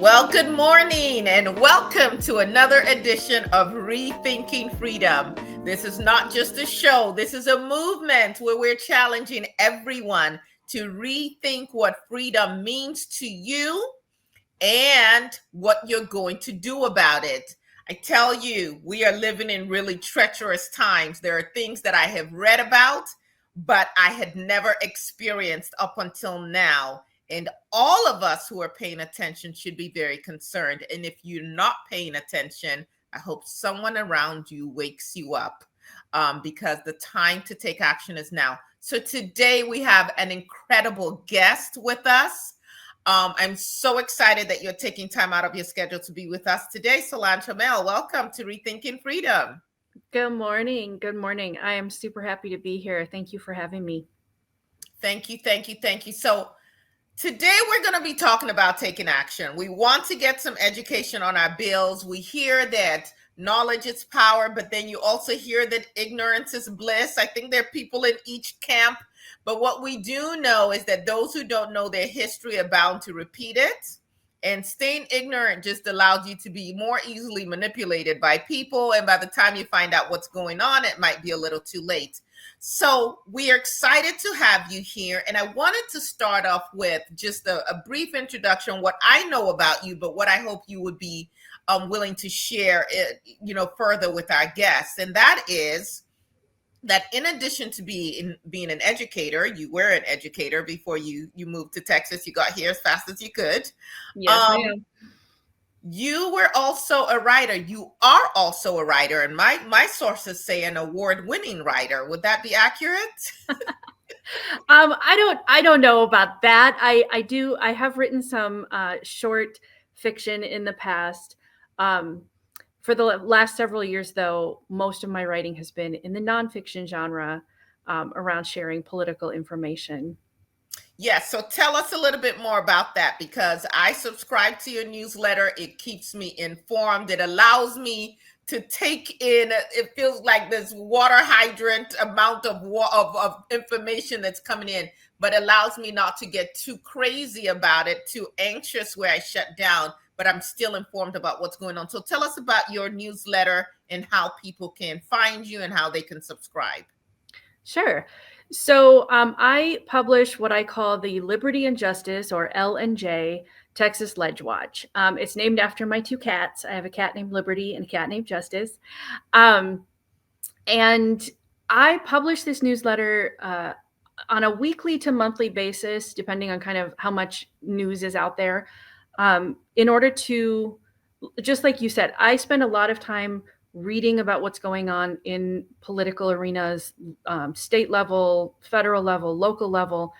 Well, good morning and welcome to another edition of Rethinking Freedom. This is not just a show, this is a movement where we're challenging everyone to rethink what freedom means to you and what you're going to do about it. I tell you, we are living in really treacherous times. There are things that I have read about, but I had never experienced up until now. And all of us who are paying attention should be very concerned. And if you're not paying attention, I hope someone around you wakes you up because the time to take action is now. So today we have an incredible guest with us. I'm so excited that you're taking time out of your schedule to be with us today. Solange Hamel, welcome to Rethinking Freedom. Good morning. Good morning. I am super happy to be here. Thank you for having me. Thank you, thank you, thank you. So today we're going to be talking about taking action. We want to get some education on our bills. We hear that knowledge is power, but then you also hear that ignorance is bliss. I think there are people in each camp. But what we do know is that those who don't know their history are bound to repeat it. And staying ignorant just allows you to be more easily manipulated by people. And by the time you find out what's going on, it might be a little too late. So we are excited to have you here. And I wanted to start off with just a brief introduction, what I know about you, but what I hope you would be willing to share, further with our guests. And that is that in addition to being an educator, you were an educator before you moved to Texas. You got here as fast as you could. Yes, I am. You were also a writer. You are also a writer, and my sources say an award-winning writer. Would that be accurate? I don't know about that. I have written some short fiction in the past. For the last several years, though, most of my writing has been in the nonfiction genre, around sharing political information. Yes. So tell us a little bit more about that, because I subscribe to your newsletter. It keeps me informed. It allows me to take in, it feels like this water hydrant amount of information that's coming in, but allows me not to get too crazy about it, too anxious where I shut down, but I'm still informed about what's going on. So tell us about your newsletter and how people can find you and how they can subscribe. Sure. So I publish what I call the Liberty and Justice, or L&J, Texas Lege Watch. It's named after my two cats. I have a cat named Liberty and a cat named Justice. And I publish this newsletter on a weekly to monthly basis, depending on kind of how much news is out there. In order to, just like you said, I spend a lot of time reading about what's going on in political arenas, state level, federal level, local level.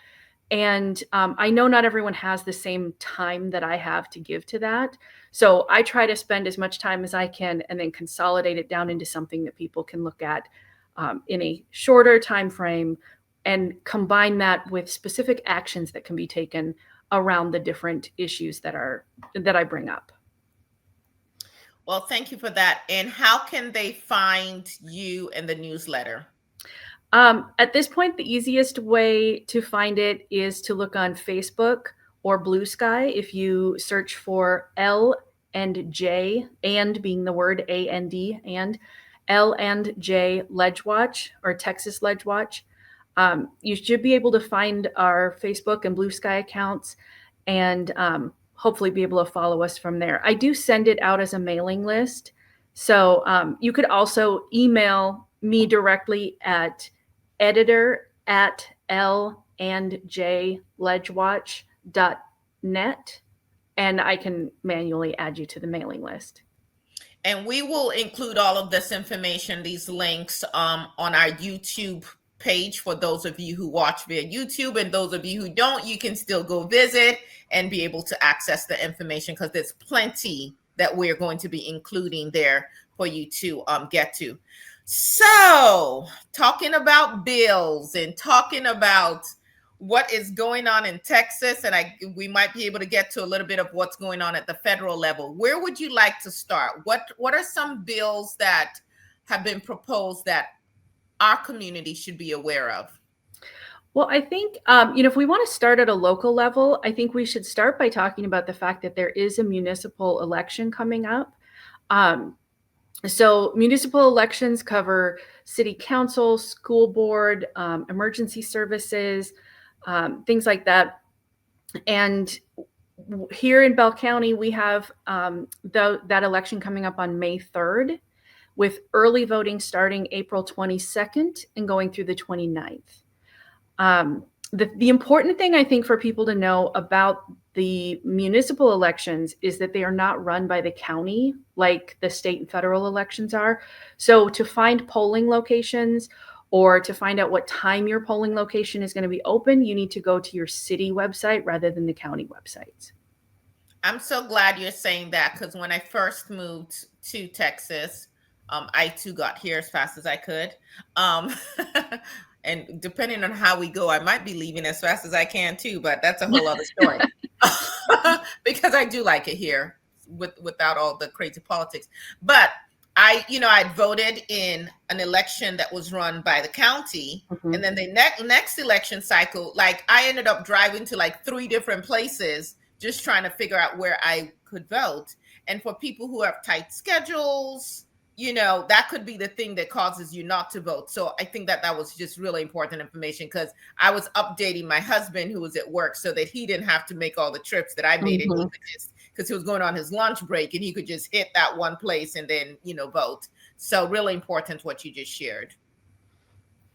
And I know not everyone has the same time that I have to give to that. So I try to spend as much time as I can and then consolidate it down into something that people can look at in a shorter time frame, and combine that with specific actions that can be taken around the different issues that I bring up. Well, thank you for that. And how can they find you and the newsletter? At this point, the easiest way to find it is to look on Facebook or Blue Sky. If you search for L and J, and being the word AND, and L and J Lege Watch, or Texas Lege Watch, you should be able to find our Facebook and Blue Sky accounts, and hopefully be able to follow us from there. I do send it out as a mailing list. So you could also email me directly at editor@landjlegewatch.net, and I can manually add you to the mailing list. And we will include all of this information, these links, on our YouTube page for those of you who watch via YouTube, and those of you who don't, you can still go visit and be able to access the information, because there's plenty that we're going to be including there for you to get to. So talking about bills and talking about what is going on in Texas, and we might be able to get to a little bit of what's going on at the federal level. Where would you like to start? What are some bills that have been proposed that our community should be aware of? Well, I think, if we want to start at a local level, I think we should start by talking about the fact that there is a municipal election coming up. Um, so, municipal elections cover city council, school board, emergency services, things like that. And here in Bell County, we have that election coming up on May 3rd, with early voting starting April 22nd and going through the 29th. The important thing I think for people to know about the municipal elections is that they are not run by the county like the state and federal elections are. So to find polling locations or to find out what time your polling location is going to be open, you need to go to your city website rather than the county websites. I'm so glad you're saying that, because when I first moved to Texas, I too got here as fast as I could. Um, and depending on how we go, I might be leaving as fast as I can too, but that's a whole other story. Because I do like it here without all the crazy politics. But I'd voted in an election that was run by the county. Mhm. And then the next election cycle, like I ended up driving to like 3 different places just trying to figure out where I could vote. And for people who have tight schedules, that could be the thing that causes you not to vote. So I think that was just really important information, because I was updating my husband who was at work so that he didn't have to make all the trips that I made. And he could just, because he was going on his lunch break, and he could just hit that one place and then, vote. So really important what you just shared.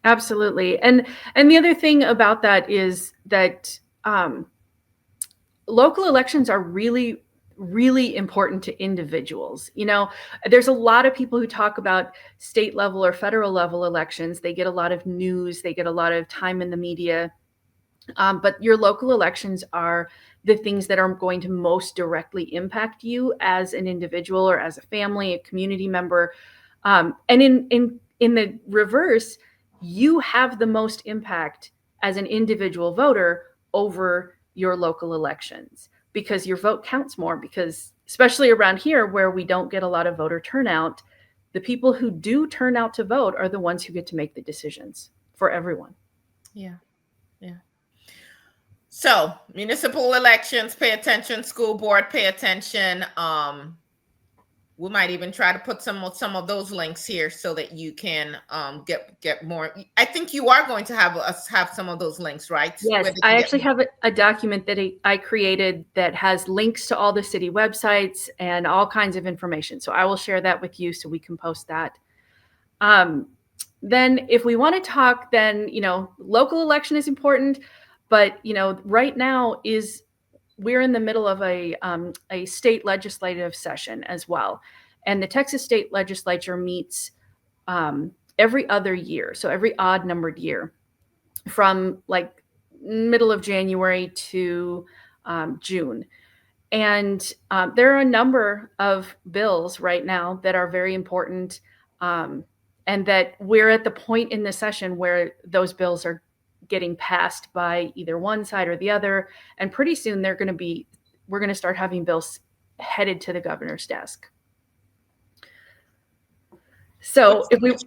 Absolutely. And the other thing about that is that local elections are really, really important to individuals. There's a lot of people who talk about state level or federal level elections. They get a lot of news, they get a lot of time in the media. But your local elections are the things that are going to most directly impact you as an individual or as a family, a community member. And in the reverse, you have the most impact as an individual voter over your local elections, because your vote counts more, because especially around here where we don't get a lot of voter turnout, the people who do turn out to vote are the ones who get to make the decisions for everyone. Yeah. Yeah. So municipal elections, pay attention. School board, pay attention. We might even try to put some of those links here so that you can get more. I think you are going to have us have some of those links, right? Yes, I actually have a document that I created that has links to all the city websites and all kinds of information. So I will share that with you so we can post that. Then if we want to talk, then, local election is important, but, right now we're in the middle of a state legislative session as well. And the Texas state legislature meets every other year. So every odd numbered year, from like middle of January to June. And there are a number of bills right now that are very important, and that we're at the point in the session where those bills are getting passed by either one side or the other. And pretty soon we're going to start having bills headed to the governor's desk. So let's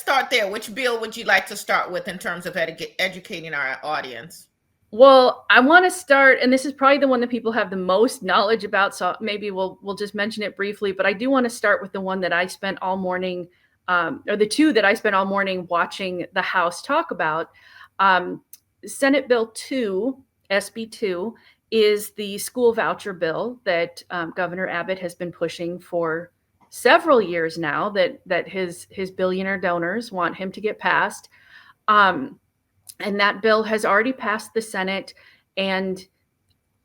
start there. Which bill would you like to start with in terms of educating our audience? Well, I want to start, and this is probably the one that people have the most knowledge about, so maybe we'll just mention it briefly, but I do want to start with the one that I spent all morning, or the two that I spent all morning watching the House talk about. Senate Bill 2, SB 2, is the school voucher bill that Governor Abbott has been pushing for several years now, that his billionaire donors want him to get passed. And that bill has already passed the Senate and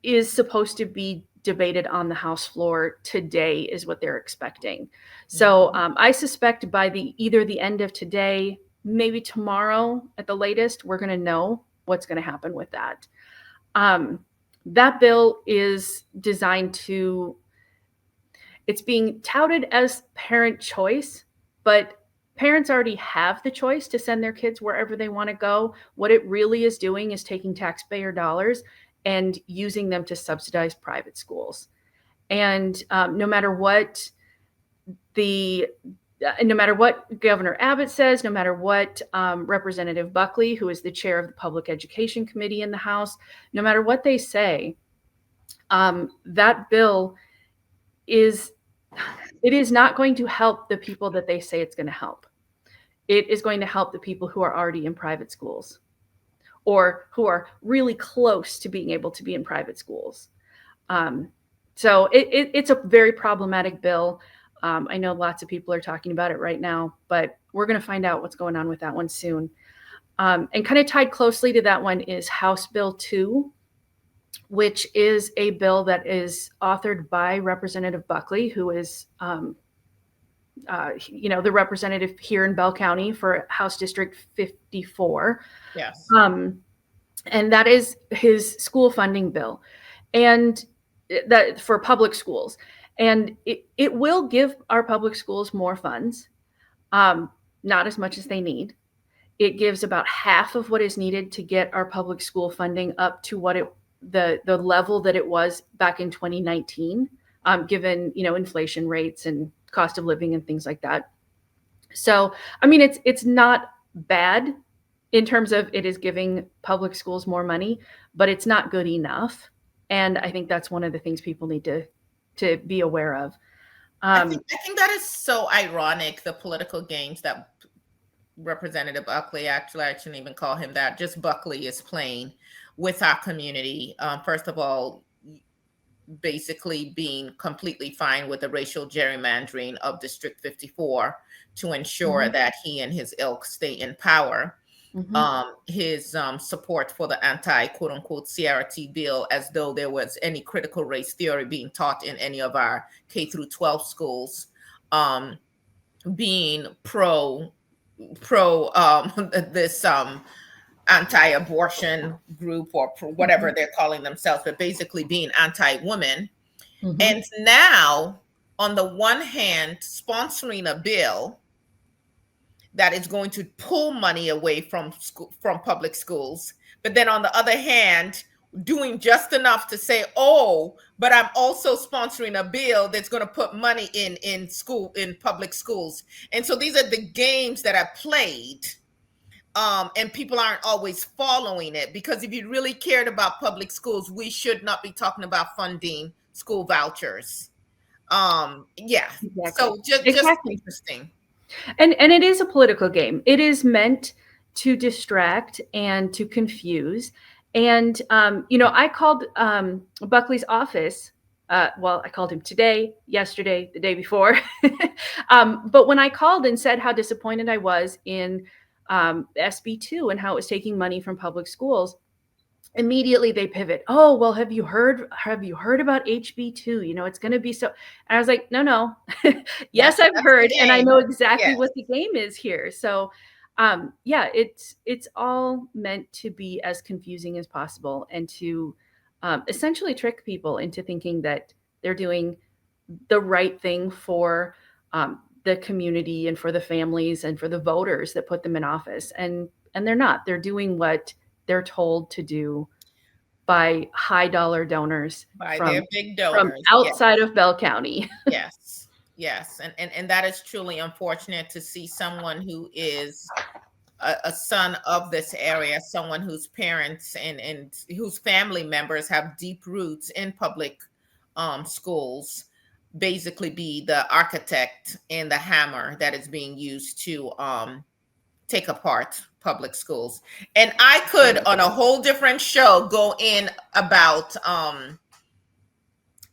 is supposed to be debated on the House floor today, is what they're expecting. So I suspect by either the end of today, maybe tomorrow at the latest, we're going to know what's going to happen with that. That bill is designed it's being touted as parent choice, but parents already have the choice to send their kids wherever they want to go. What it really is doing is taking taxpayer dollars and using them to subsidize private schools. And no matter what the no matter what Governor Abbott says, no matter what Representative Buckley, who is the chair of the Public Education Committee in the House, no matter what they say, that bill is not going to help the people that they say it's going to help. It is going to help the people who are already in private schools or who are really close to being able to be in private schools. So it's a very problematic bill. I know lots of people are talking about it right now, but we're going to find out what's going on with that one soon. And kind of tied closely to that one is House Bill 2, which is a bill that is authored by Representative Buckley, who is, the representative here in Bell County for House District 54. Yes. And that is his school funding bill, and that for public schools. And it will give our public schools more funds, not as much as they need. It gives about half of what is needed to get our public school funding up to what the level that it was back in 2019, given inflation rates and cost of living and things like that. So, I mean, it's not bad in terms of it is giving public schools more money, but it's not good enough. And I think that's one of the things people need to be aware of. I think that is so ironic, the political games that Representative Buckley, actually, I shouldn't even call him that, just Buckley is playing with our community. First of all, basically being completely fine with the racial gerrymandering of District 54 to ensure that he and his ilk stay in power. His support for the anti-quote unquote CRT bill, as though there was any critical race theory being taught in any of our K through 12 schools, being pro this anti-abortion group or whatever they're calling themselves, but basically being anti-women. And now, on the one hand, sponsoring a bill that is going to pull money away from public schools, but then on the other hand, doing just enough to say, oh, but I'm also sponsoring a bill that's going to put money in public schools. And so these are the games that are played, and people aren't always following it, because if you really cared about public schools, we should not be talking about funding school vouchers. Exactly. So just interesting. And it is a political game. It is meant to distract and to confuse. And I called Buckley's office. Well, I called him today, yesterday, the day before. But when I called and said how disappointed I was in SB2 and how it was taking money from public schools, immediately they pivot. Oh, well, have you heard about HB2? It's going to be so. And I was like, no. Yes, I've heard, and I know exactly what the game is here. So, it's all meant to be as confusing as possible and to essentially trick people into thinking that they're doing the right thing for the community and for the families and for the voters that put them in office. And they're not. They're doing what they're told to do by high dollar donors, their big donors from outside of Bell County. Yes. And that is truly unfortunate to see someone who is a son of this area, someone whose parents and whose family members have deep roots in public schools, basically be the architect and the hammer that is being used to take apart public schools. And I could, on a whole different show, go in about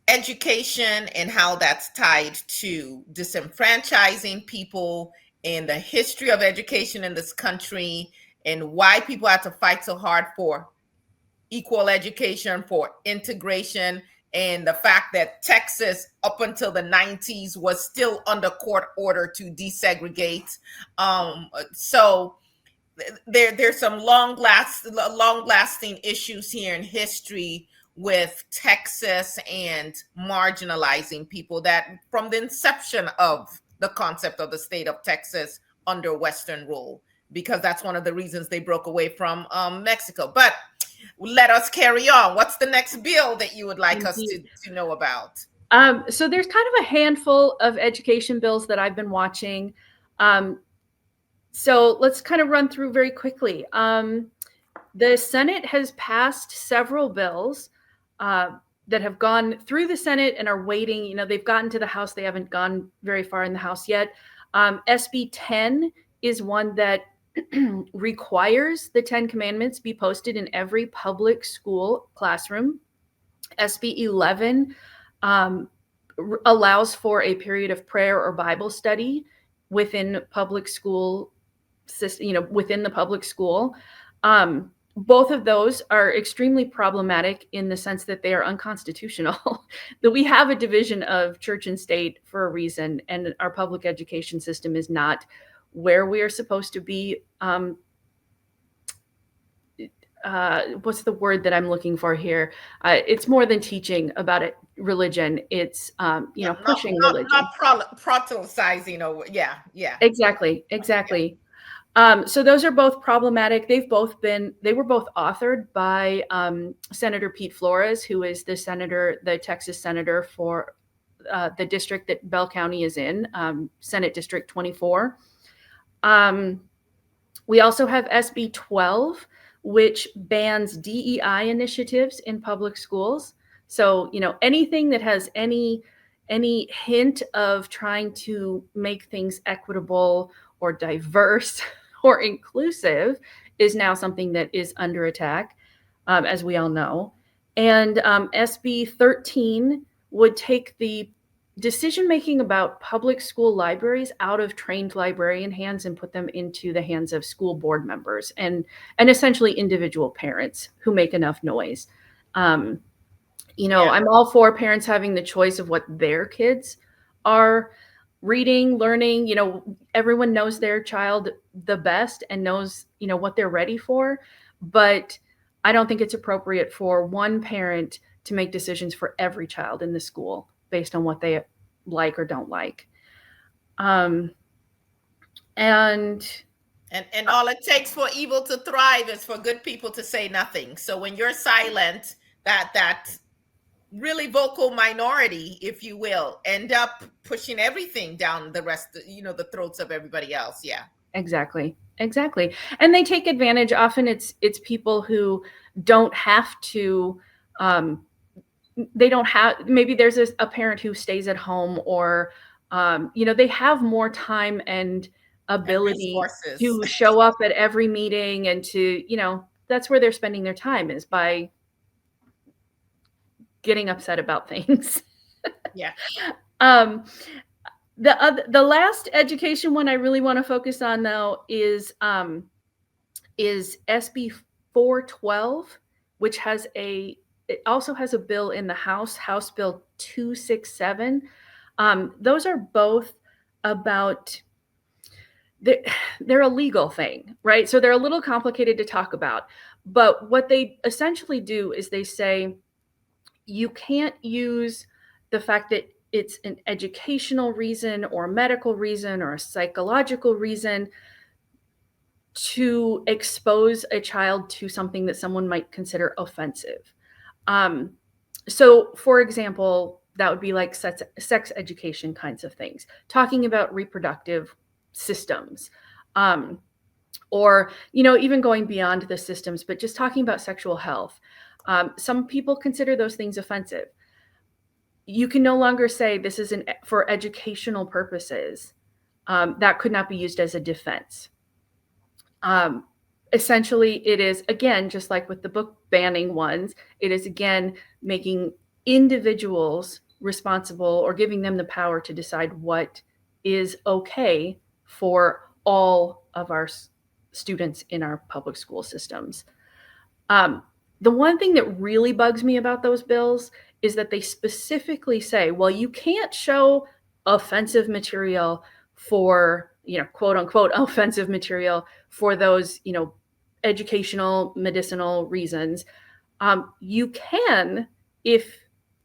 education and how that's tied to disenfranchising people and the history of education in this country and why people have to fight so hard for equal education, for integration, and the fact that Texas, up until the 90s, was still under court order to desegregate. So there's some long-lasting issues here in history with Texas and marginalizing people that from the inception of the concept of the state of Texas under Western rule, because that's one of the reasons they broke away from Mexico. But let us carry on. What's the next bill that you would like us to know about? So there's kind of a handful of education bills that I've been watching. So let's kind of run through very quickly. The Senate has passed several bills that have gone through the Senate and are waiting. You know, they've gotten to the House. They haven't gone very far in the House yet. SB 10 is one that requires the 10 Commandments be posted in every public school classroom. SB 11 allows for a period of prayer or Bible study within public school system, you know, within the public school. Both of those are extremely problematic in the sense that they are unconstitutional. That we have a division of church and state for a reason, and our public education system is not where we are supposed to be. What's the word that I'm looking for here? It's more than teaching about it, religion. It's pushing religion. Not proselytizing. Yeah. Exactly. So those are both problematic. They were both authored by Senator Pete Flores, who is the Texas senator for the district that Bell County is in, Senate District 24. We also have SB 12, which bans DEI initiatives in public schools. So, you know, anything that has any hint of trying to make things equitable or diverse or inclusive is now something that is under attack, as we all know. And SB 13 would take the decision-making about public school libraries out of trained librarian hands and put them into the hands of school board members and essentially individual parents who make enough noise. I'm all for parents having the choice of what their kids are reading, learning. You know, everyone knows their child the best and knows, you know, what they're ready for. But I don't think it's appropriate for one parent to make decisions for every child in the school based on what they like or don't like. And all it takes for evil to thrive is for good people to say nothing. So when you're silent, that really vocal minority, if you will, end up pushing everything down the throats of everybody else. Yeah. Exactly. And they take advantage. Often it's people who don't have to, maybe there's a parent who stays at home, or, they have more time and ability to show up at every meeting and to, that's where they're spending their time, is by getting upset about things. Yeah. The last education one I really want to focus on, though, is SB 412, which it also has a bill in the House Bill 267. Those are both about, they're a legal thing, right? So they're a little complicated to talk about. But what they essentially do is they say you can't use the fact that it's an educational reason or a medical reason or a psychological reason to expose a child to something that someone might consider offensive. So, for example, that would be like sex education kinds of things, talking about reproductive systems, or, even going beyond the systems, but just talking about sexual health. Some people consider those things offensive. You can no longer say this is for educational purposes. That could not be used as a defense. Essentially, it is, again, just like with the book banning ones, it is, again, making individuals responsible or giving them the power to decide what is okay for all of our students in our public school systems. The one thing that really bugs me about those bills is that they specifically say, well, you can't show offensive material for, quote unquote, offensive material for those, educational, medicinal reasons. You can, if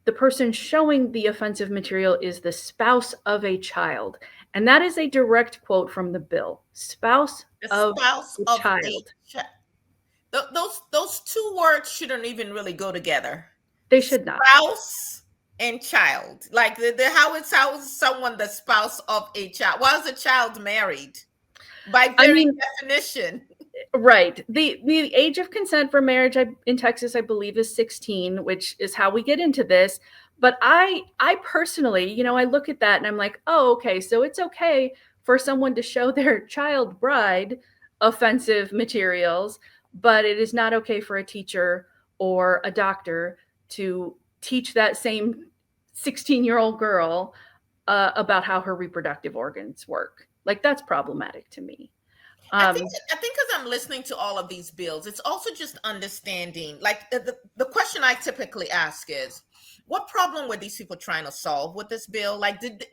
the person showing the offensive material is the spouse of a child. And that is a direct quote from the bill. Spouse of a child. Those two words shouldn't even really go together. They should not. Spouse and child. Like how is someone the spouse of a child? Why is a child married? By I very mean, definition. right. The age of consent for marriage in Texas, I believe, is 16, which is how we get into this. But I personally, I look at that and I'm like, oh, okay, so it's okay for someone to show their child bride offensive materials, but it is not okay for a teacher or a doctor to teach that same 16-year-old girl about how her reproductive organs work. Like, that's problematic to me. I think as I'm listening to all of these bills, it's also just understanding. Like the question I typically ask is, what problem were these people trying to solve with this bill? Like, did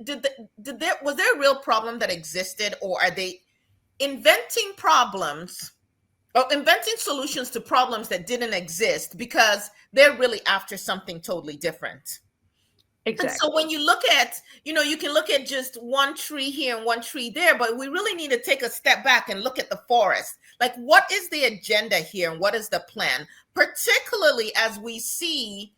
there was there a real problem that existed, or are they inventing problems or inventing solutions to problems that didn't exist because they're really after something totally different? And so Exactly. when you look at, you can look at just one tree here and one tree there, but we really need to take a step back and look at the forest. Like, what is the agenda here and what is the plan? Particularly as we see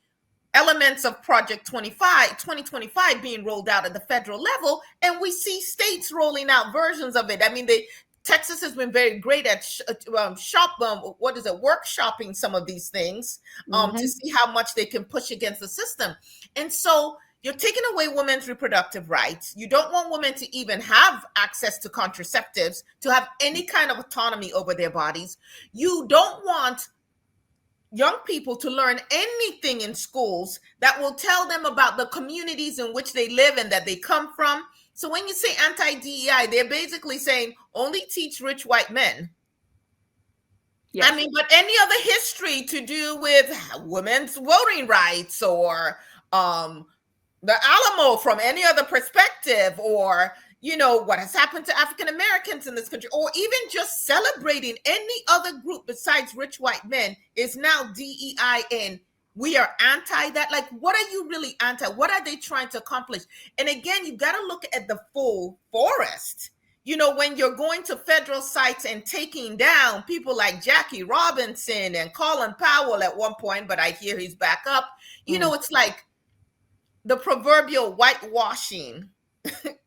elements of Project 2025 being rolled out at the federal level, and we see states rolling out versions of it. I mean, Texas has been very great at workshopping some of these things to Hmm. see how much they can push against the system. And so you're taking away women's reproductive rights. You don't want women to even have access to contraceptives, to have any kind of autonomy over their bodies. You don't want young people to learn anything in schools that will tell them about the communities in which they live and that they come from. So when you say anti-DEI, they're basically saying only teach rich white men. I Yes. mean, but any other history to do with women's voting rights or um, the Alamo from any other perspective, or what has happened to African Americans in this country, or even just celebrating any other group besides rich white men is now DEI, and we are anti that. Like, what are you really anti? What are they trying to accomplish? And again, you got to look at the full forest. When you're going to federal sites and taking down people like Jackie Robinson and Colin Powell at one point, but I hear he's back up. Mm. It's like the proverbial whitewashing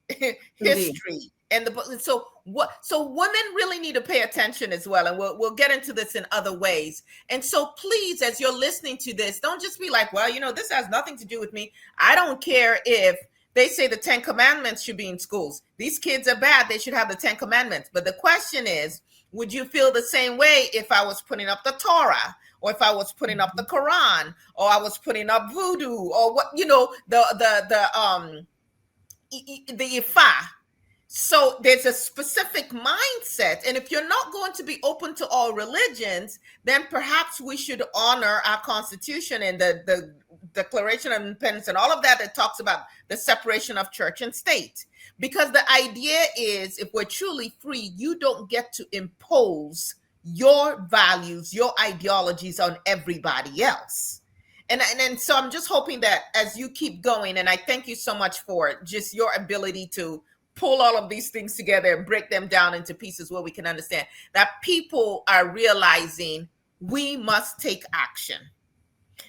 Indeed. history. And so women really need to pay attention as well, and we'll get into this in other ways. And so please, as you're listening to this, don't just be like, well, this has nothing to do with me. I don't care if they say the 10 commandments should be in schools. These kids are bad, they should have the 10 commandments. But the question is, would you feel the same way if I was putting up the Torah, or if I was putting up the Quran, or I was putting up voodoo, or what, the Ifa? So there's a specific mindset. And if you're not going to be open to all religions, then perhaps we should honor our Constitution and the Declaration of Independence and all of that talks about the separation of church and state. Because the idea is, if we're truly free, you don't get to impose your values, your ideologies on everybody else. And so I'm just hoping that as you keep going, and I thank you so much for just your ability to pull all of these things together and break them down into pieces where we can understand that people are realizing we must take action.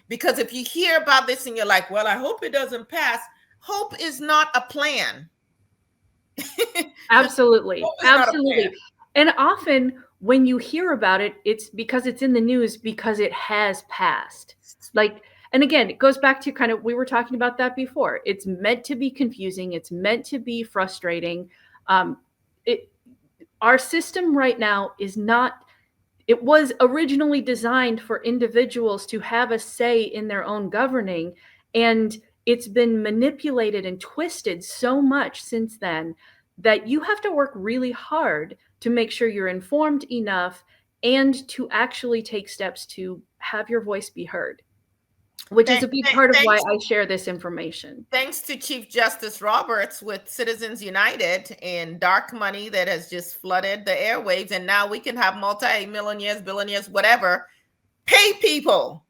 Because if you hear about this and you're like, well, I hope it doesn't pass, hope is not a plan. Absolutely. Hope is not a plan. Absolutely. And often when you hear about it, it's because it's in the news because it has passed. Like, and again, it goes back to kind of, we were talking about that before. It's meant to be confusing. It's meant to be frustrating. Um, it, our system right now is not, it was originally designed for individuals to have a say in their own governing. And it's been manipulated and twisted so much since then that you have to work really hard to make sure you're informed enough and to actually take steps to have your voice be heard, which is a big part of why Thanks I share this information. Thanks to Chief Justice Roberts with Citizens United and dark money that has just flooded the airwaves. And now we can have multi-millionaires, billionaires, whatever, pay people.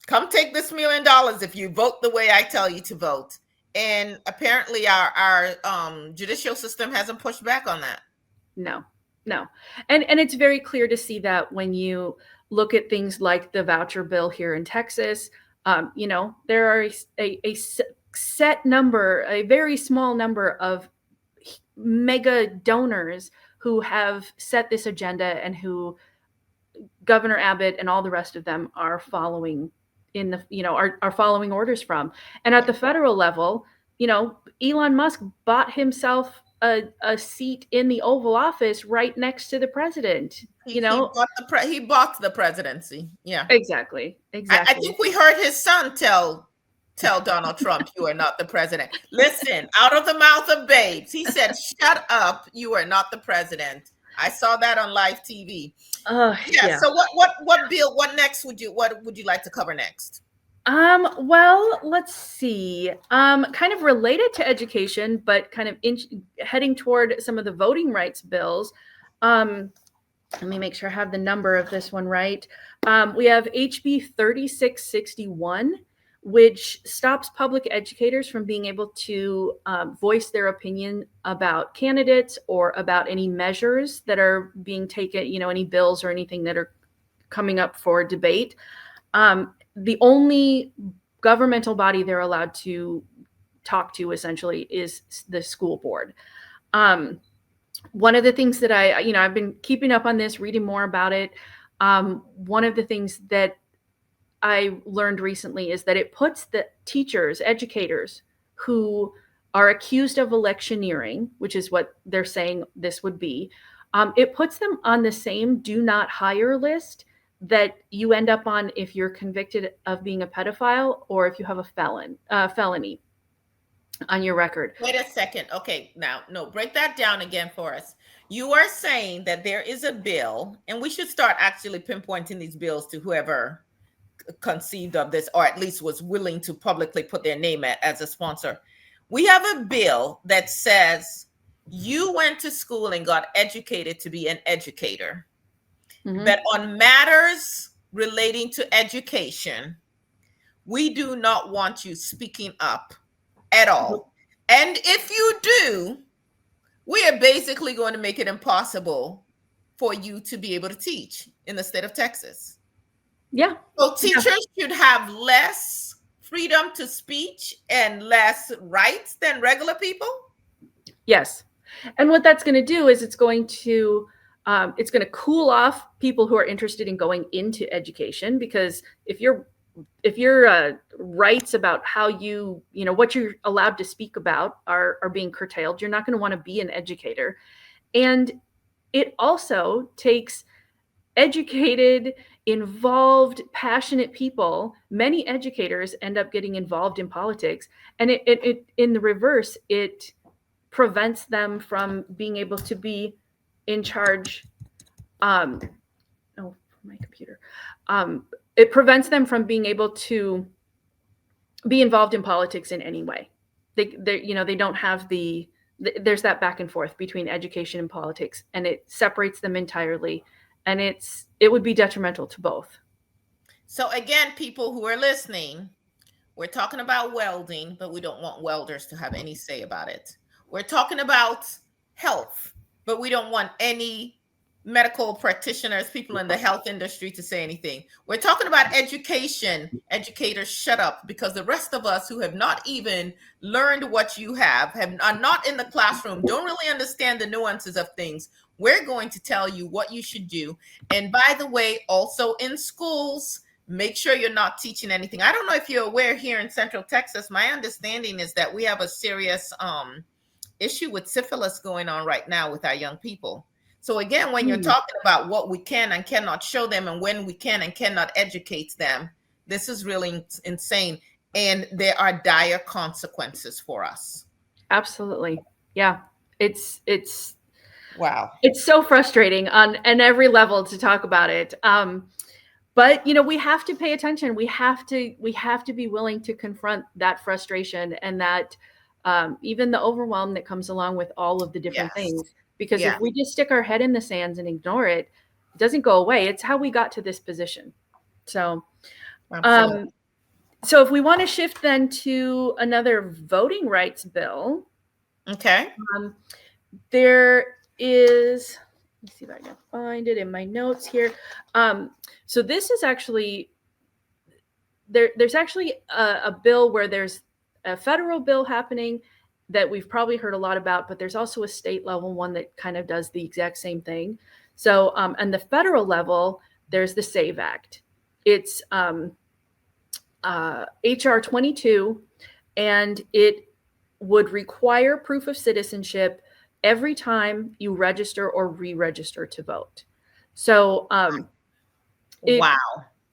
Come take this $1 million if you vote the way I tell you to vote. And apparently our judicial system hasn't pushed back on that. No, no. And it's very clear to see that when you look at things like the voucher bill here in Texas, There are a set number, a very small number of mega donors who have set this agenda and who Governor Abbott and all the rest of them are following are following orders from. And at the federal level, Elon Musk bought himself a seat in the Oval Office right next to the president. He bought the presidency. Yeah, Exactly. I think we heard his son tell Donald Trump, "You are not the president." Listen, out of the mouth of babes, he said, "Shut up! You are not the president." I saw that on live TV. Yeah. So what bill? What next would you like to cover next? Well, let's see. Kind of related to education, but kind of heading toward some of the voting rights bills. Let me make sure I have the number of this one right. We have HB 3661, which stops public educators from being able to voice their opinion about candidates or about any measures that are being taken, any bills or anything that are coming up for debate. The only governmental body they're allowed to talk to essentially is the school board. One of the things that I've been keeping up on this, reading more about it. One of the things that I learned recently is that it puts the teachers, educators who are accused of electioneering, which is what they're saying this would be, it puts them on the same do not hire list that you end up on if you're convicted of being a pedophile or if you have a felony on your record. Wait a second. Okay, now, no, break that down again for us. You are saying that there is a bill, and we should start actually pinpointing these bills to whoever conceived of this, or at least was willing to publicly put their name as a sponsor. We have a bill that says you went to school and got educated to be an educator, that on matters relating to education, we do not want you speaking up at all. And if you do, we are basically going to make it impossible for you to be able to teach in the state of Texas. Yeah. So teachers should have less freedom to speech and less rights than regular people? Yes. And what that's going to do is it's going to cool off people who are interested in going into education, because if your rights about how what you're allowed to speak about are being curtailed, you're not going to want to be an educator. And it also takes educated, involved, passionate people. Many educators end up getting involved in politics, and it in the reverse, it prevents them from being able to be in charge. My computer. It prevents them from being able to be involved in politics in any way. They don't have there's that back and forth between education and politics, and it separates them entirely, and it would be detrimental to both. So again, people who are listening, we're talking about welding, but we don't want welders to have any say about it. We're talking about health, but we don't want any medical practitioners, people in the health industry to say anything. We're talking about education. Educators, shut up, because the rest of us who have not even learned what you are not in the classroom, don't really understand the nuances of things. We're going to tell you what you should do. And by the way, also in schools, make sure you're not teaching anything. I don't know if you're aware, here in Central Texas, my understanding is that we have a serious issue with syphilis going on right now with our young people. So again, when you're talking about what we can and cannot show them and when we can and cannot educate them, this is really insane. And there are dire consequences for us. Absolutely. Yeah. It's wow. It's so frustrating on every level to talk about it. But we have to pay attention. We have to be willing to confront that frustration and that even the overwhelm that comes along with all of the different things. Because if we just stick our head in the sands and ignore it, it doesn't go away. It's how we got to this position. So, so if we want to shift then to another voting rights bill. Okay. There is, let's see if I can find it in my notes here. So this is actually there's actually a bill where there's a federal bill happening that we've probably heard a lot about, but there's also a state level one that kind of does the exact same thing. So, on the federal level, there's the SAVE Act. It's HR 22, and it would require proof of citizenship every time you register or re-register to vote. So, Wow.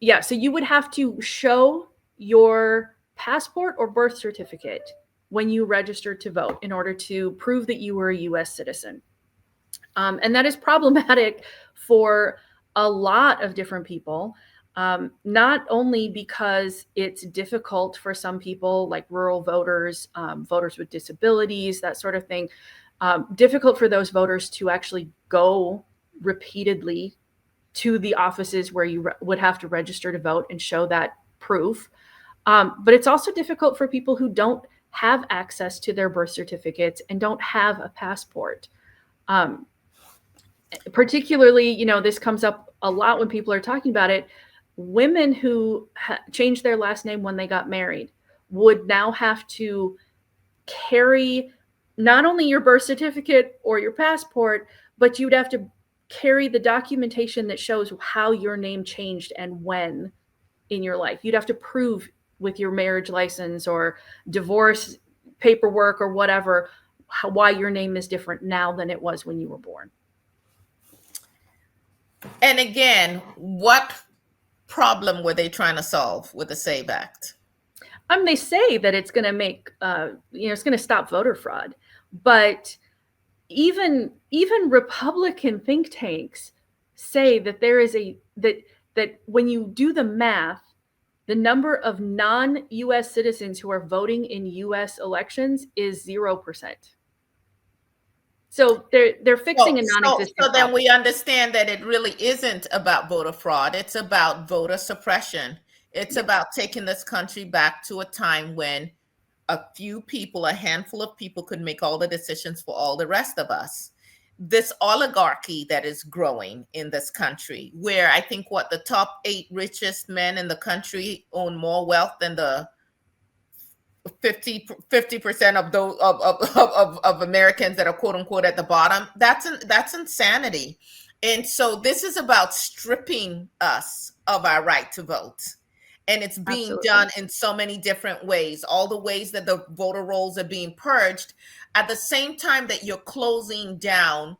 yeah, so you would have to show your passport or birth certificate when you register to vote in order to prove that you were a US citizen. And that is problematic for a lot of different people, not only because it's difficult for some people, like rural voters, voters with disabilities, that sort of thing, difficult for those voters to actually go repeatedly to the offices where you would have to register to vote and show that proof. But it's also difficult for people who don't have access to their birth certificates and don't have a passport. Particularly, this comes up a lot when people are talking about it. Women who changed their last name when they got married would now have to carry not only your birth certificate or your passport, but you'd have to carry the documentation that shows how your name changed and when in your life. You'd have to prove with your marriage license or divorce paperwork or whatever why your name is different now than it was when you were born. And again, what problem were they trying to solve with the SAVE Act? They say that it's going to make, it's going to stop voter fraud, but even Republican think tanks say that there is that when you do the math, the number of non-U.S. citizens who are voting in U.S. elections is 0%. So they're fixing a non-existent So then we understand that it really isn't about voter fraud. It's about voter suppression. It's about taking this country back to a time when a few people, a handful of people could make all the decisions for all the rest of us. This oligarchy that is growing in this country, where I think the top 8 richest men in the country own more wealth than the 50% of those of Americans that are quote unquote at the bottom. That's insanity. And so this is about stripping us of our right to vote. And it's being done in so many different ways, all the ways that the voter rolls are being purged at the same time that you're closing down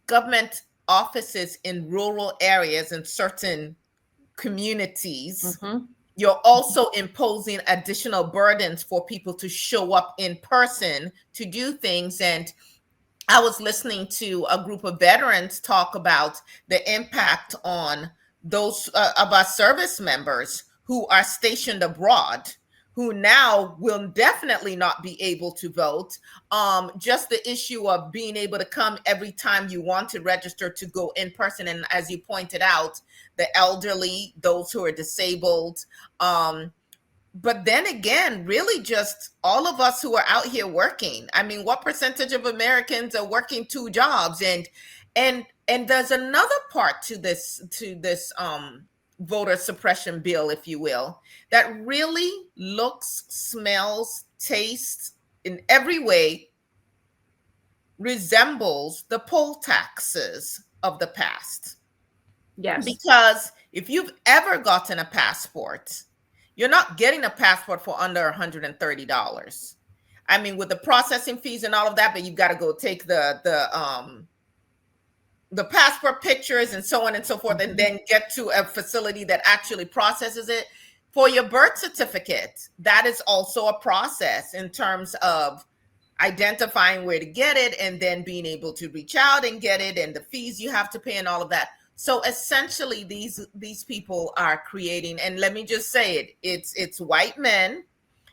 government offices in rural areas in certain communities. Mm-hmm. You're also imposing additional burdens for people to show up in person to do things. And I was listening to a group of veterans talk about the impact on those of our service members who are stationed abroad, who now will definitely not be able to vote. Just the issue of being able to come every time you want to register to go in person. And as you pointed out, the elderly, those who are disabled, but then again, really just all of us who are out here working. I mean, what percentage of Americans are working 2 jobs? And there's another part to this voter suppression bill, if you will, that really looks, smells, tastes in every way resembles the poll taxes of the past. Yes. Because if you've ever gotten a passport, you're not getting a passport for under $130. I mean, with the processing fees and all of that, but you've got to go take the passport pictures and so on and so forth, and then get to a facility that actually processes it. For your birth certificate, that is also a process in terms of identifying where to get it and then being able to reach out and get it, and the fees you have to pay and all of that. So essentially, these people are creating, and let me just say it's white men.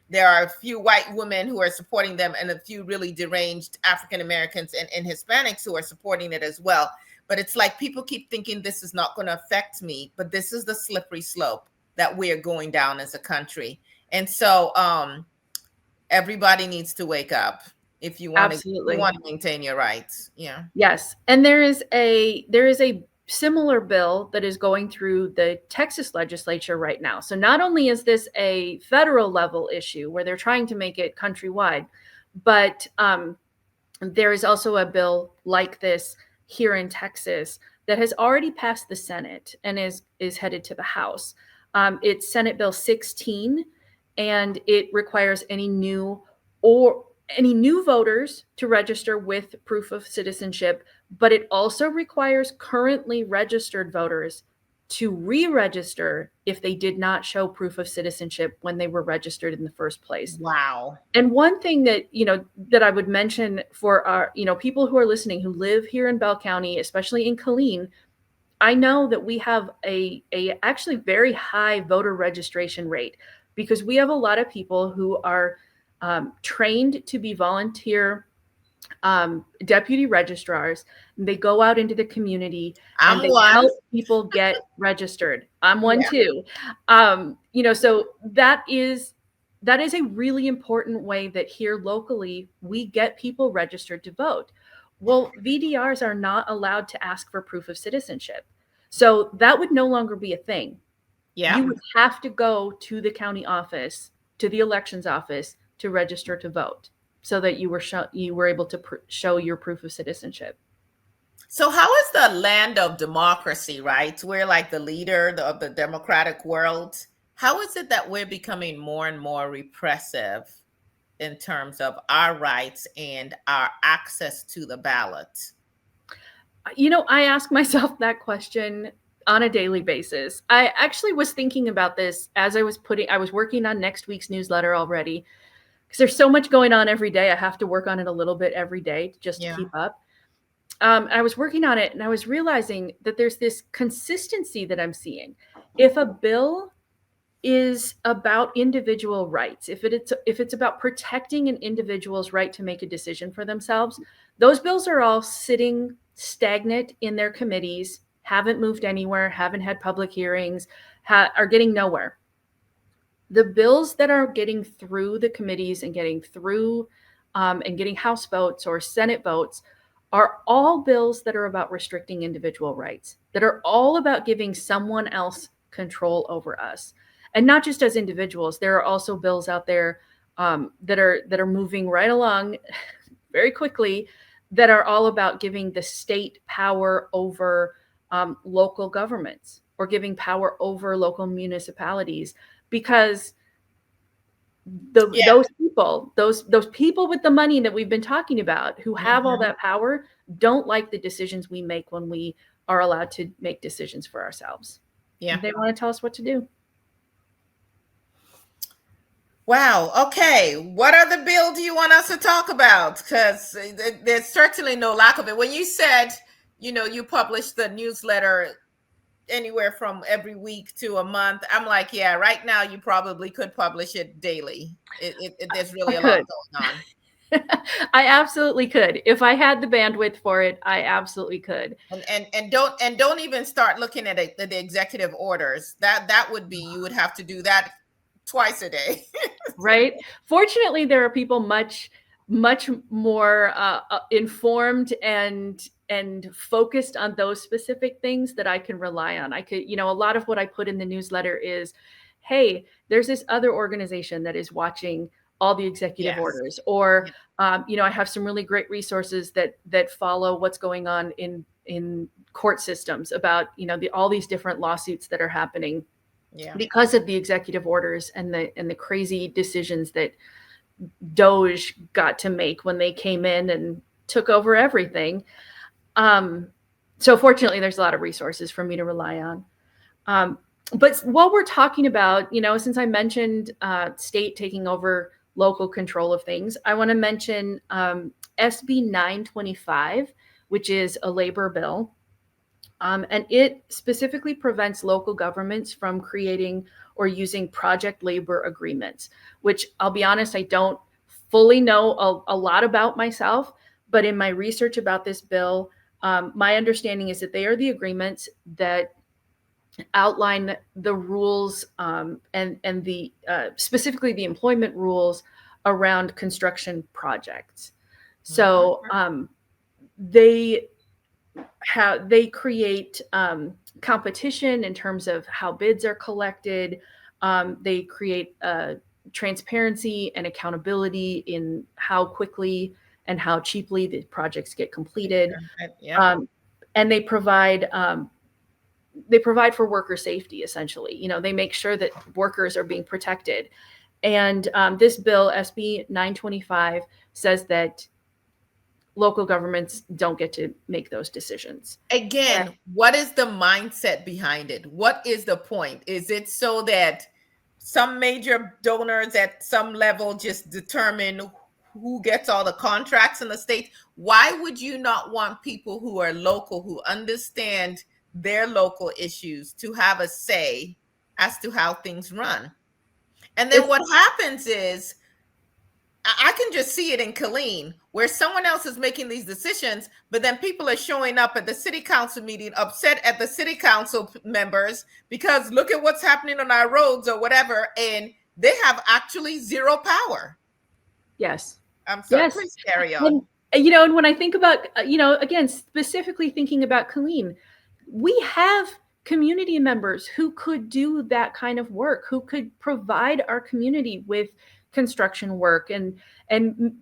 There are a few white women who are supporting them, and a few really deranged African Americans and Hispanics who are supporting it as well. But it's like people keep thinking this is not going to affect me, but this is the slippery slope that we're going down as a country. And so everybody needs to wake up if you want to maintain your rights. Yeah. Yes, and there is a similar bill that is going through the Texas legislature right now. So not only is this a federal level issue where they're trying to make it countrywide, but there is also a bill like this here in Texas that has already passed the Senate and is headed to the House. It's Senate Bill 16, and it requires any new voters to register with proof of citizenship, but it also requires currently registered voters to re-register if they did not show proof of citizenship when they were registered in the first place. Wow. And one thing that, that I would mention for our, people who are listening who live here in Bell County, especially in Killeen, I know that we have a actually very high voter registration rate because we have a lot of people who are trained to be volunteer deputy registrars. They go out into the community and they help people get registered. I'm one too. So that is a really important way that here locally we get people registered to vote. Well, VDRs are not allowed to ask for proof of citizenship. So that would no longer be a thing. Yeah. You would have to go to the county office, to the elections office to register to vote so that you were able to show your proof of citizenship. So how is the land of democracy, right? We're like the leader of the democratic world. How is it that we're becoming more and more repressive in terms of our rights and our access to the ballot? I ask myself that question on a daily basis. I actually was thinking about this as I was working on next week's newsletter already, because there's so much going on every day. I have to work on it a little bit every day just to keep up. I was working on it and I was realizing that there's this consistency that I'm seeing. If a bill is about individual rights, if it's about protecting an individual's right to make a decision for themselves, those bills are all sitting stagnant in their committees, haven't moved anywhere, haven't had public hearings, are getting nowhere. The bills that are getting through the committees and getting through and getting House votes or Senate votes are all bills that are about restricting individual rights, that are all about giving someone else control over us. And not just as individuals, there are also bills out there that are moving right along very quickly that are all about giving the state power over local governments or giving power over local municipalities, because those people with the money that we've been talking about who have all that power don't like the decisions we make when we are allowed to make decisions for ourselves. Yeah. They want to tell us what to do. Wow. Okay. What other bill do you want us to talk about? Because there's certainly no lack of it. When you said, you published the newsletter anywhere from every week to a month, I'm like, yeah, right now you probably could publish it daily. There's really a lot going on. I absolutely could. If I had the bandwidth for it, I absolutely could. And don't even start looking at the executive orders. That would be, you would have to do that twice a day. Right. Fortunately, there are people much more informed and focused on those specific things that I can rely on. I could, a lot of what I put in the newsletter is, hey, there's this other organization that is watching all the executive orders, or I have some really great resources that follow what's going on in court systems about all these different lawsuits that are happening because of the executive orders and the crazy decisions that DOJ got to make when they came in and took over everything. So fortunately, there's a lot of resources for me to rely on. But while we're talking about, since I mentioned state taking over local control of things, I want to mention SB 925, which is a labor bill. And it specifically prevents local governments from creating or using project labor agreements, which I'll be honest, I don't fully know a lot about myself, but in my research about this bill, my understanding is that they are the agreements that outline the rules and the specifically the employment rules around construction projects. So how they create competition in terms of how bids are collected. They create transparency and accountability in how quickly and how cheaply the projects get completed. Yeah. And they provide for worker safety, essentially. You know, they make sure that workers are being protected. And this bill, SB 925, says that local governments don't get to make those decisions. Again, what is the mindset behind it? What is the point? Is it so that some major donors at some level just determine who gets all the contracts in the state? Why would you not want people who are local, who understand their local issues, to have a say as to how things run? And then what happens is, I can just see it in Killeen, where someone else is making these decisions, but then people are showing up at the city council meeting upset at the city council members because look at what's happening on our roads or whatever, and they have actually zero power. Yes. I'm sorry, Yes. please carry on. And, you know, and when I think about, you know, again, specifically thinking about Killeen, we have community members who could do that kind of work, who could provide our community with construction work and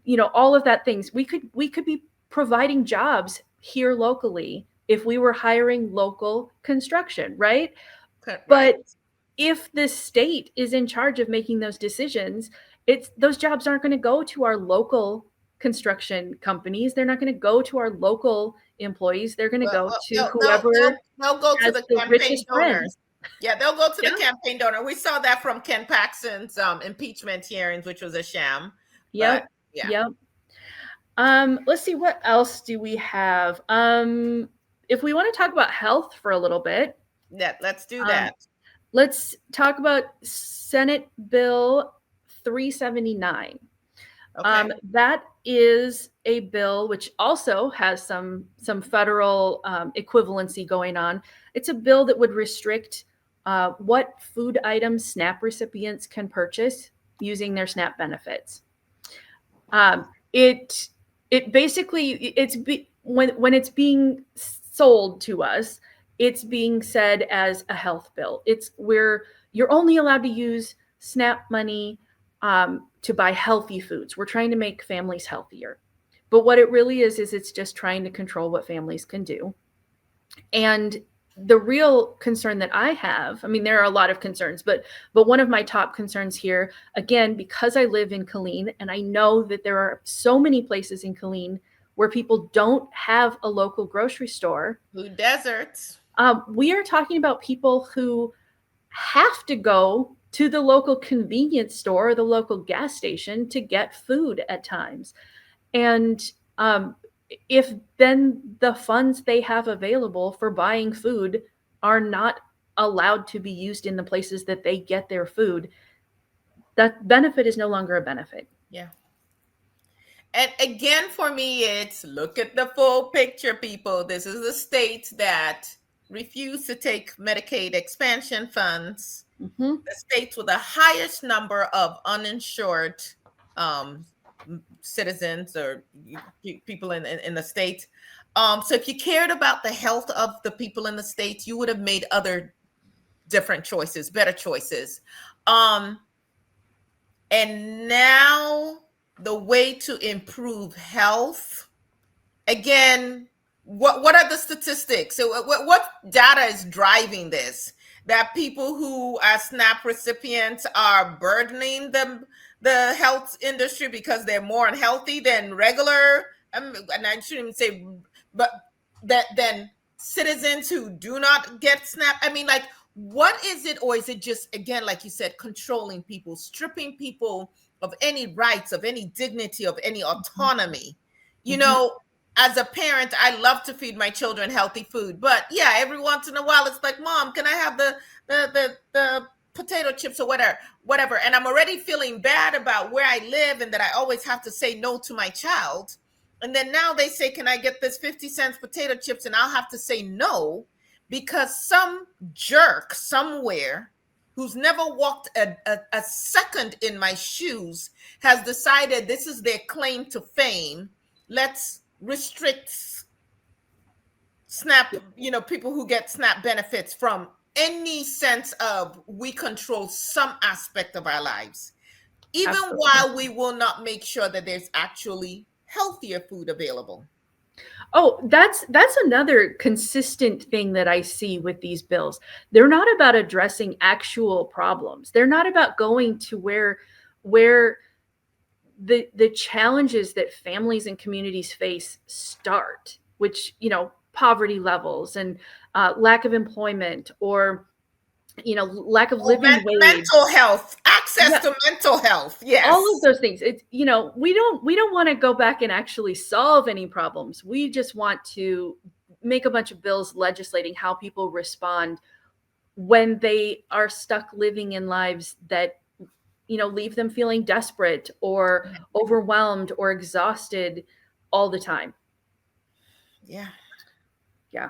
you know, all of that things. We could be providing jobs here locally if we were hiring local construction, right? Right. But if the state is in charge of making those decisions, those jobs aren't going to go to our local construction companies. They're not going to go to our local employees. They're going to go to whoever they'll go to has the the campaign richest donors. friends. Yeah, they'll go to the campaign donor. We saw that from Ken Paxton's impeachment hearings, which was a sham. Yep. But yeah. Yep. Let's see, what else do we have? If we want to talk about health for a little bit, let's do that. Let's talk about Senate Bill 379. Okay. That is a bill which also has some federal equivalency going on. It's a bill that would restrict what food items SNAP recipients can purchase using their SNAP benefits. It basically, when it's being sold to us, it's being said as a health bill. It's where you're only allowed to use SNAP money to buy healthy foods. We're trying to make families healthier. But what it really is it's just trying to control what families can do. And the real concern that I have, I mean, there are a lot of concerns, but one of my top concerns here, again, because I live in Killeen and I know that there are so many places in Killeen where people don't have a local grocery store. Food deserts. We are talking about people who have to go to the local convenience store or the local gas station to get food at times. And if then the funds they have available for buying food are not allowed to be used in the places that they get their food, that benefit is no longer a benefit. Yeah. And again, for me, it's look at the full picture, people. This is a state that refused to take Medicaid expansion funds. Mm-hmm. The states with the highest number of uninsured citizens or people in the state. So if you cared about the health of the people in the states, you would have made other different choices, better choices. And now the way to improve health, again, what are the statistics? So what data is driving this? That people who are SNAP recipients are burdening the health industry because they're more unhealthy than regular, and I shouldn't even say, but then citizens who do not get SNAP. I mean, like, what is it? Or is it just, again, like you said, controlling people, stripping people of any rights, of any dignity, of any autonomy? You know, as a parent, I love to feed my children healthy food, but yeah, every once in a while, it's like, Mom, can I have the potato chips or whatever? And I'm already feeling bad about where I live and that I always have to say no to my child. And then now they say, can I get this 50-cent potato chips? And I'll have to say no because some jerk somewhere who's never walked a second in my shoes has decided this is their claim to fame. Let's restrict SNAP, people who get SNAP benefits from any sense of we control some aspect of our lives, even Absolutely. while we will not make sure that there's actually healthier food available. Oh, that's another consistent thing that I see with these bills. They're not about addressing actual problems. They're not about going to where the challenges that families and communities face start, which, poverty levels and lack of employment, or lack of living wage. Mental health, access Yeah, to mental health. all of Yes. those things. It's, we don't want to go back and actually solve any problems. We just want to make a bunch of bills legislating how people respond when they are stuck living in lives that leave them feeling desperate or overwhelmed or exhausted all the time. Yeah. Yeah.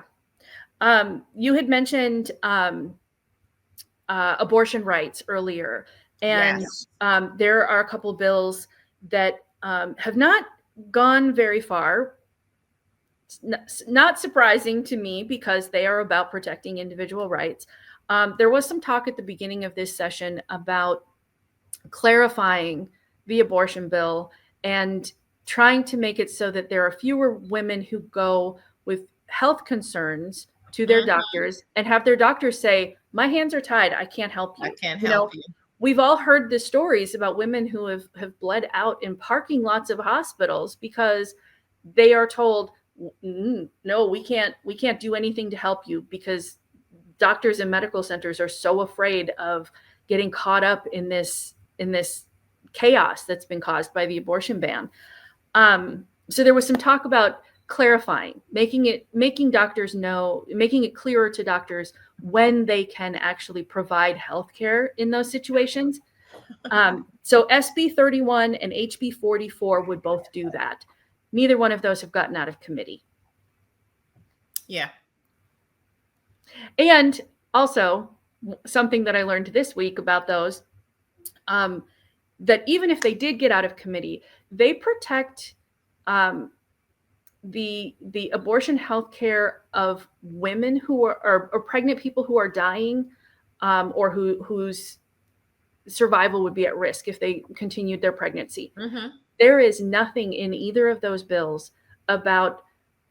You had mentioned abortion rights earlier, and Yes. there are a couple bills that have not gone very far. It's not surprising to me because they are about protecting individual rights. There was some talk at the beginning of this session about clarifying the abortion bill and trying to make it so that there are fewer women who go with health concerns to their doctors and have their doctors say, my hands are tied, I can't help you. I can't help you. We've all heard the stories about women who have bled out in parking lots of hospitals because they are told, no, we can't do anything to help you, because doctors and medical centers are so afraid of getting caught up in this chaos that's been caused by the abortion ban. So there was some talk about clarifying, making doctors know, making it clearer to doctors when they can actually provide healthcare in those situations. So SB 31 and HB 44 would both do that. Neither one of those have gotten out of committee. Yeah. And also, something that I learned this week about those, that even if they did get out of committee, they protect the abortion health care of women who are or pregnant people who are dying, or whose survival would be at risk if they continued their pregnancy. Mm-hmm. There is nothing in either of those bills about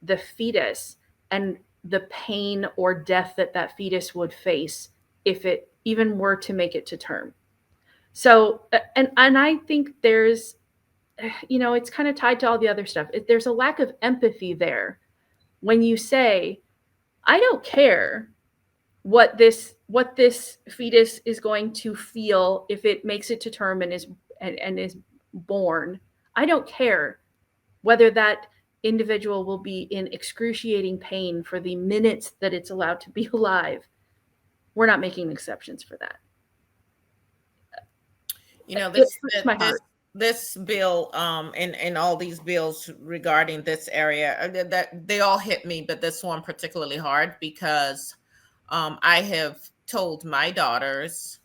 the fetus and the pain or death that fetus would face if it even were to make it to term. So, and I think there's, it's kind of tied to all the other stuff. There's a lack of empathy there when you say, I don't care what this fetus is going to feel if it makes it to term and is born. I don't care whether that individual will be in excruciating pain for the minutes that it's allowed to be alive. We're not making exceptions for that. This bill, and all these bills regarding this area, that they all hit me, but this one particularly hard because I have told my daughters,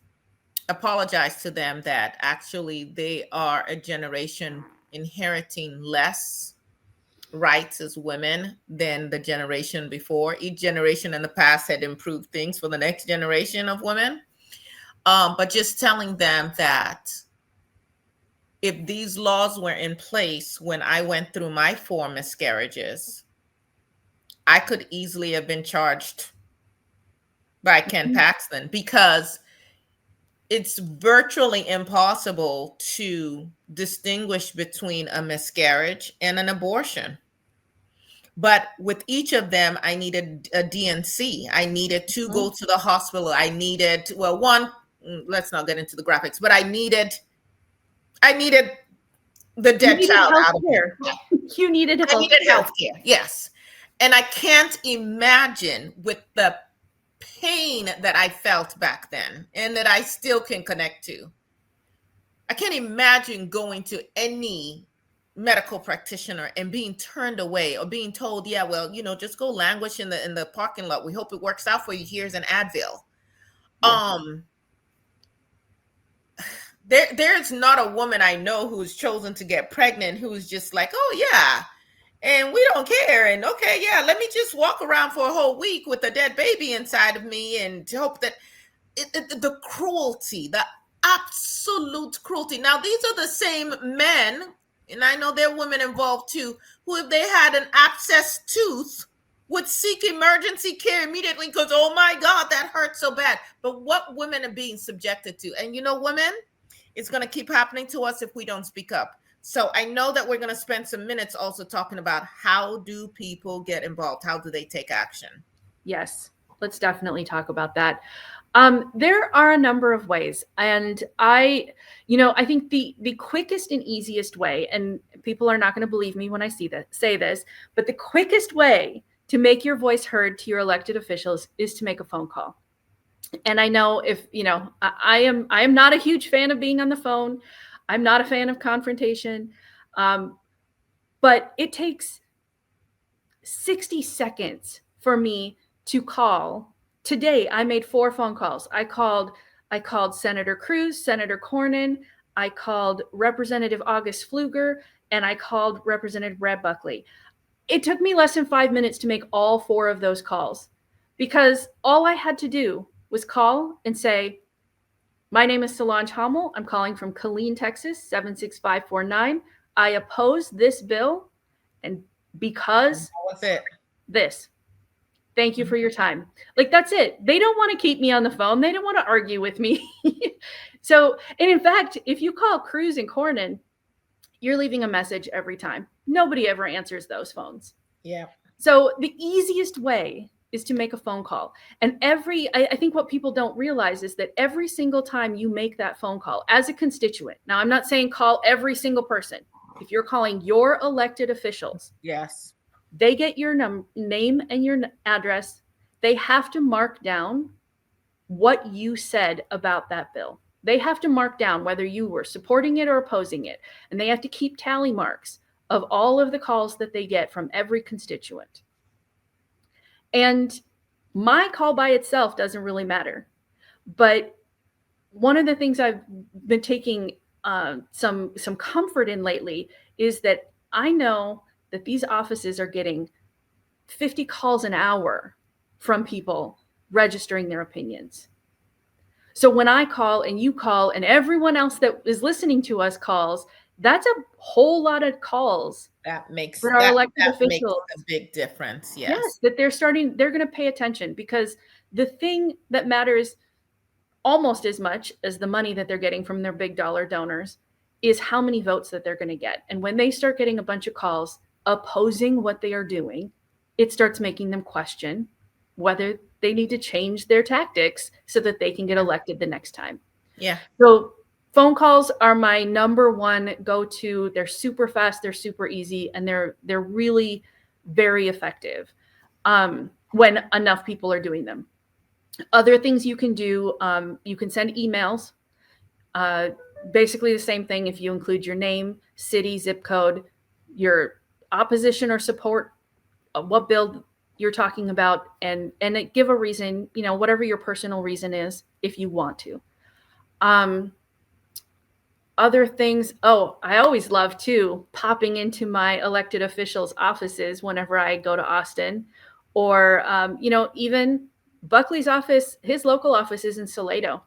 apologize to them, that actually they are a generation inheriting less rights as women than the generation before. Each generation in the past had improved things for the next generation of women. But just telling them that if these laws were in place when I went through my 4 miscarriages, I could easily have been charged by Ken Paxton, because it's virtually impossible to distinguish between a miscarriage and an abortion. But with each of them, I needed a DNC. I needed to go to the hospital. I needed, well, one, let's not get into the graphics, but I needed the dead child out of here. You needed health care. I needed health care, yes. And I can't imagine, with the pain that I felt back then and that I still can connect to, I can't imagine going to any medical practitioner and being turned away or being told, yeah, well, just go languish in the parking lot. We hope it works out for you. Here's an Advil. There's not a woman I know who's chosen to get pregnant who's just like, oh yeah, and we don't care. And okay, yeah, let me just walk around for a whole week with a dead baby inside of me and hope that the cruelty, the absolute cruelty. Now, these are the same men, and I know there are women involved too, who, if they had an abscessed tooth, would seek emergency care immediately because, oh my God, that hurts so bad. But what women are being subjected to, and women, it's going to keep happening to us if we don't speak up. So I know that we're going to spend some minutes also talking about how do people get involved? How do they take action? Yes, let's definitely talk about that. There are a number of ways, and I think the quickest and easiest way, and people are not going to believe me when I say this, but the quickest way to make your voice heard to your elected officials is to make a phone call. And I know I am not a huge fan of being on the phone. I'm not a fan of confrontation, but it takes 60 seconds for me to call. Today, I made 4 phone calls. I called Senator Cruz, Senator Cornyn, I called Representative August Pfluger, and I called Representative Brad Buckley. It took me less than 5 minutes to make all 4 of those calls because all I had to do was call and say, my name is Solange Hommel. I'm calling from Killeen, Texas, 76549. I oppose this bill, and because What's it? this. Thank you for your time. Like, that's it. They don't want to keep me on the phone. They don't want to argue with me. So, and in fact, if you call Cruz and Cornyn, you're leaving a message every time. Nobody ever answers those phones. Yeah. So the easiest way is to make a phone call. And I think what people don't realize is that every single time you make that phone call as a constituent, now I'm not saying call every single person. If you're calling your elected officials, yes, they get your name and your address. They have to mark down what you said about that bill. They have to mark down whether you were supporting it or opposing it. And they have to keep tally marks of all of the calls that they get from every constituent. And my call by itself doesn't really matter. But one of the things I've been taking some comfort in lately is that I know that these offices are getting 50 calls an hour from people registering their opinions. So when I call and you call and everyone else that is listening to us calls, that's a whole lot of calls. That makes for our elected officials. Makes a big difference. Yes. Yes, that they're going to pay attention, because the thing that matters almost as much as the money that they're getting from their big dollar donors is how many votes that they're going to get. And when they start getting a bunch of calls opposing what they are doing, it starts making them question whether they need to change their tactics so that they can get elected the next time. Yeah. So phone calls are my number one go-to. They're super fast, they're super easy, and they're really very effective when enough people are doing them. Other things you can do, you can send emails. Basically the same thing if you include your name, city, zip code, your opposition or support, what bill you're talking about, and give a reason, whatever your personal reason is, if you want to. Other things, I always love too popping into my elected officials' offices whenever I go to Austin, or even Buckley's office, his local office is in Salado.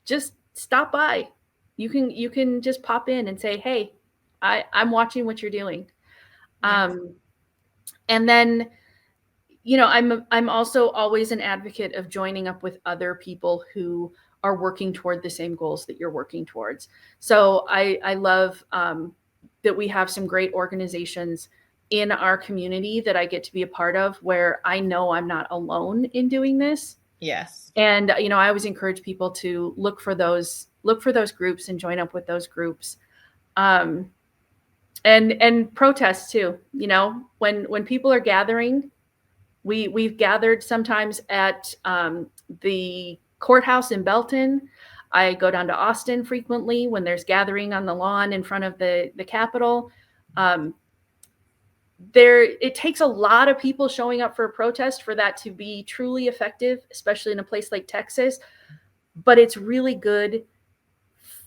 Just stop by. You can just pop in and say, hey, I'm watching what you're doing. Yes. And then, I'm also always an advocate of joining up with other people who are working toward the same goals that you're working towards. So I love that we have some great organizations in our community that I get to be a part of, where I know I'm not alone in doing this. Yes. And, I always encourage people to look for those groups and join up with those groups. And protests too. When people are gathering, we've gathered sometimes at the courthouse in Belton. I go down to Austin frequently when there's gathering on the lawn in front of the Capitol. It takes a lot of people showing up for a protest for that to be truly effective, especially in a place like Texas. But it's really good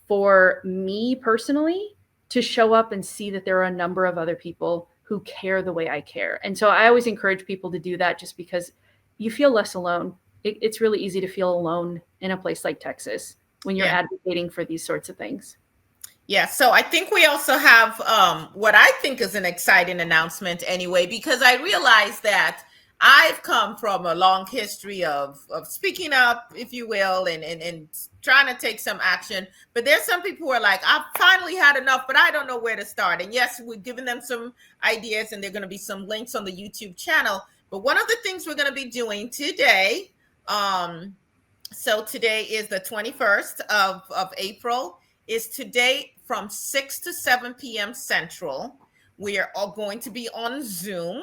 for me personally to show up and see that there are a number of other people who care the way I care. And so I always encourage people to do that, just because you feel less alone. It's really easy to feel alone in a place like Texas when you're advocating for these sorts of things. Yeah, so I think we also have what I think is an exciting announcement anyway, because I realize that I've come from a long history of speaking up, if you will, and trying to take some action. But there's some people who are like, I've finally had enough, but I don't know where to start. And yes, we're giving them some ideas, and there are going to be some links on the YouTube channel. But one of the things we're going to be doing today, so today is the 21st of April, is today from 6 to 7 p.m. Central. We are all going to be on Zoom.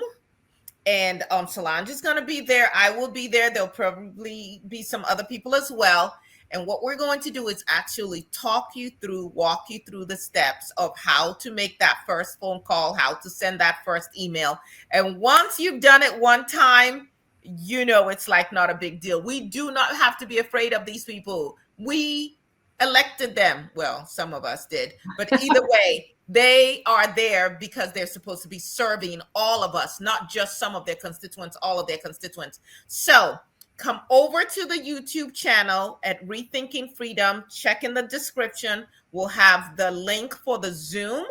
And Solange is going to be there. I will be there. There'll probably be some other people as well. And what we're going to do is actually walk you through the steps of how to make that first phone call, how to send that first email. And once you've done it one time, it's like not a big deal. We do not have to be afraid of these people. We elected them. Well, some of us did, but either way, they are there because they're supposed to be serving all of us, not just some of their constituents, all of their constituents. So come over to the YouTube channel at Rethinking Freedom. Check in the description. We'll have the link for the Zoom.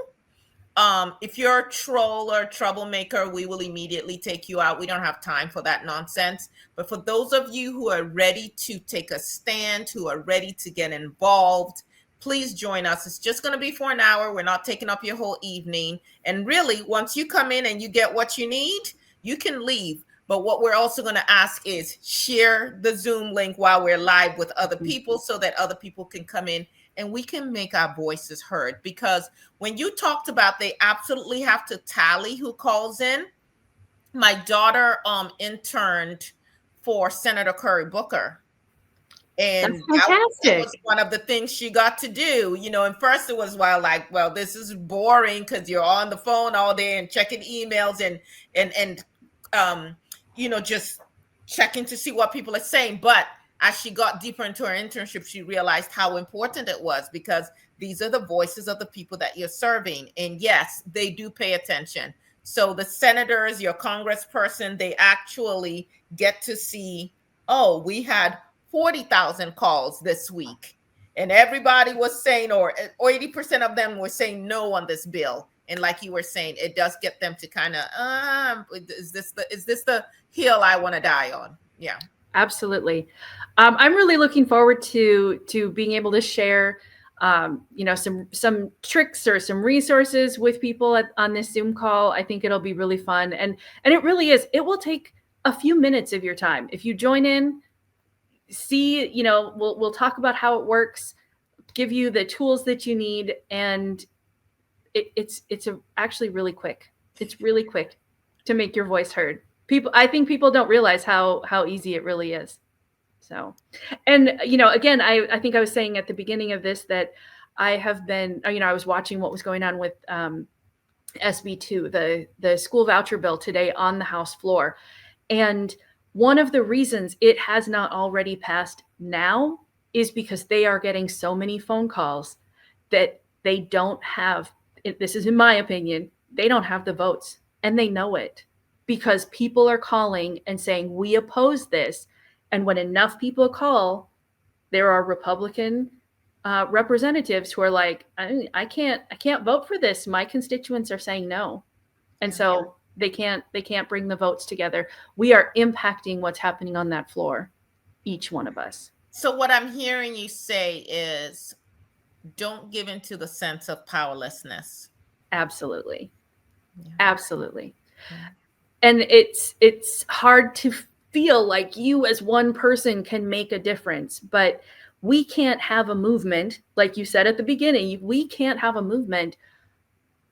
If you're a troll or a troublemaker, we will immediately take you out. We don't have time for that nonsense. But for those of you who are ready to take a stand, who are ready to get involved, please join us. It's just going to be for an hour. We're not taking up your whole evening. And really, once you come in and you get what you need, you can leave. But what we're also going to ask is share the Zoom link while we're live with other people so that other people can come in and we can make our voices heard. Because when you talked about they absolutely have to tally who calls in, my daughter interned for Senator Cory Booker. And that was one of the things she got to do, and first it was well, this is boring because you're on the phone all day and checking emails and just checking to see what people are saying. But as she got deeper into her internship, she realized how important it was, because these are the voices of the people that you're serving. And yes, they do pay attention. So the senators, your congressperson, they actually get to see, oh, we had 40,000 calls this week. And everybody was saying, or 80% of them were saying no on this bill. And like you were saying, it does get them to kind of, is this the hill I want to die on? Yeah. Absolutely. I'm really looking forward to being able to share, some tricks or some resources with people on this Zoom call. I think it'll be really fun. And it really is. It will take a few minutes of your time. If you join in, see, we'll talk about how it works, give you the tools that you need. And it's actually really quick. It's really quick to make your voice heard. I think people don't realize how easy it really is. So, and, again, I think I was saying at the beginning of this that I have been, I was watching what was going on with SB2, the school voucher bill today on the House floor. And one of the reasons it has not already passed now is because they are getting so many phone calls that they don't have, this is in my opinion, they don't have the votes, and they know it. Because people are calling and saying, we oppose this. And when enough people call, there are Republican representatives who are like, I can't vote for this. My constituents are saying no. And so they can't bring the votes together. We are impacting what's happening on that floor, each one of us. So what I'm hearing you say is, don't give into the sense of powerlessness. Absolutely. Yeah. Absolutely. Yeah. And it's hard to feel like you as one person can make a difference, but we can't have a movement, like you said at the beginning, we can't have a movement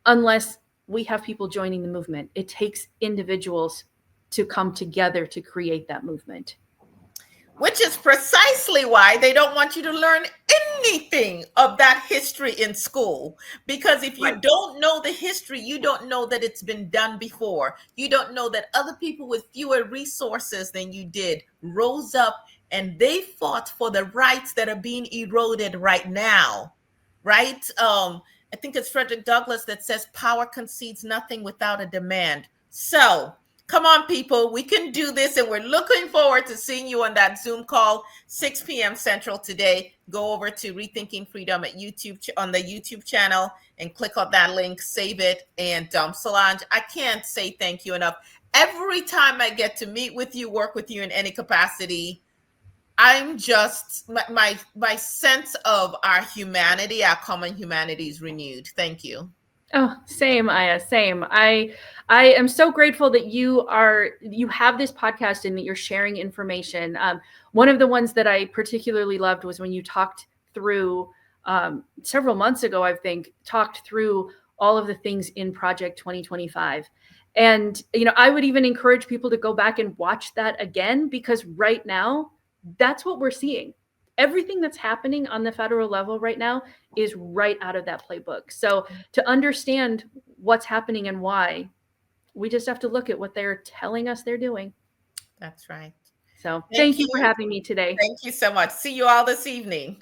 unless we have people joining the movement. It takes individuals to come together to create that movement. Which is precisely why they don't want you to learn anything of that history in school. Because if you don't know the history, you don't know that it's been done before. You don't know that other people with fewer resources than you did rose up and they fought for the rights that are being eroded right now, right? I think it's Frederick Douglass that says power concedes nothing without a demand. So come on, people, we can do this. And we're looking forward to seeing you on that Zoom call, 6 p.m. Central today. Go over to Rethinking Freedom at YouTube on the YouTube channel and click on that link, save it. And Solange, I can't say thank you enough. Every time I get to meet with you, work with you in any capacity, I'm just my sense of our humanity, our common humanity is renewed. Thank you. Oh, same, Aya, same. I am so grateful that you have this podcast and that you're sharing information. One of the ones that I particularly loved was when you talked through several months ago, I think, talked through all of the things in Project 2025. And, I would even encourage people to go back and watch that again, because right now, that's what we're seeing. Everything that's happening on the federal level right now is right out of that playbook. So to understand what's happening and why, we just have to look at what they're telling us they're doing. That's right. So thank you for having me today. Thank you so much. See you all this evening.